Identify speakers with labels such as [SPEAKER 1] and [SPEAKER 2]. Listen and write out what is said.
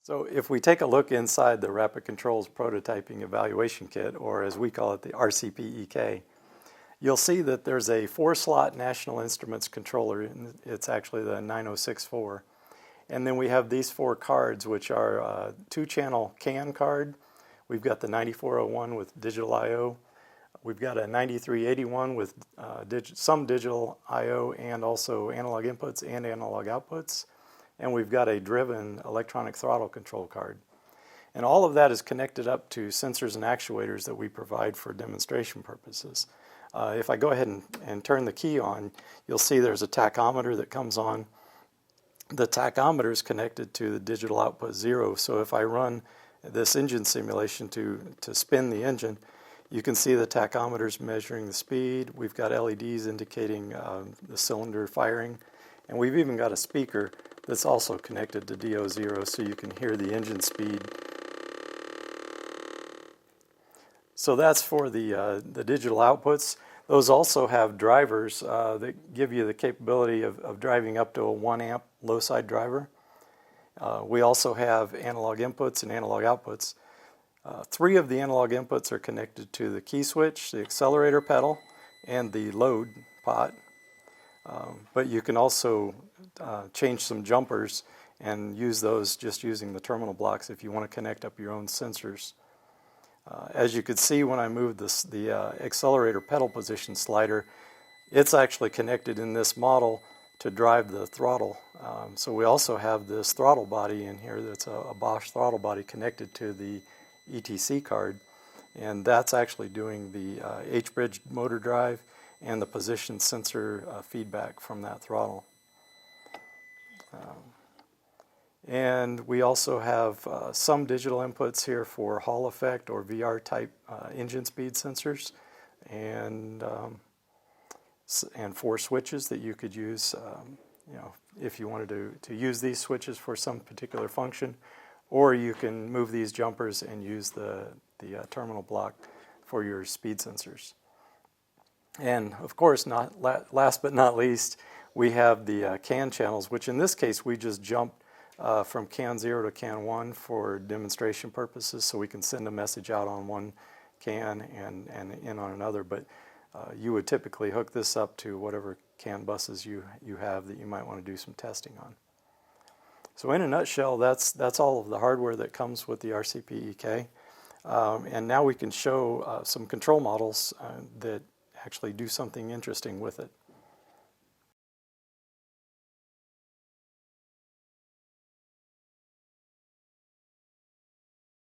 [SPEAKER 1] So if we take a look inside the Rapid Controls Prototyping Evaluation Kit, or as we call it, the RCPEK, you'll see that there's a 4-slot National Instruments controller. It's actually the 9064. And then we have these 4 cards, which are a 2-channel CAN card. We've got the 9401 with digital I/O. We've got a 9381 with some digital I/O and also analog inputs and analog outputs. And we've got a driven electronic throttle control card. And all of that is connected up to sensors and actuators that we provide for demonstration purposes. If I go ahead and turn the key on, you'll see there's a tachometer that comes on. The tachometer is connected to the digital output 0, so if I run this engine simulation to spin the engine, you can see the tachometer's measuring the speed. We've got LEDs indicating the cylinder firing, and we've even got a speaker that's also connected to DO0 so you can hear the engine speed. So that's for the digital outputs. Those also have drivers that give you the capability of driving up to a 1 amp low side driver. We also have analog inputs and analog outputs. 3 of the analog inputs are connected to the key switch, the accelerator pedal, and the load pot. But you can also change some jumpers and use those just using the terminal blocks if you want to connect up your own sensors. As you could see when I moved the accelerator pedal position slider, it's actually connected in this model to drive the throttle. So we also have this throttle body in here that's a Bosch throttle body connected to the ETC card, and that's actually doing the H-bridge motor drive and the position sensor feedback from that throttle. And we also have some digital inputs here for Hall effect or VR type engine speed sensors, and 4 switches that you could use if you wanted to use these switches for some particular function, or you can move these jumpers and use the terminal block for your speed sensors. And of course, last but not least, we have the CAN channels, which in this case we just jumped from CAN 0 to CAN 1 for demonstration purposes, so we can send a message out on one CAN and in on another. But you would typically hook this up to whatever CAN buses you have that you might want to do some testing on. So in a nutshell, that's all of the hardware that comes with the RCPEK. And now we can show some control models that actually do something interesting with it.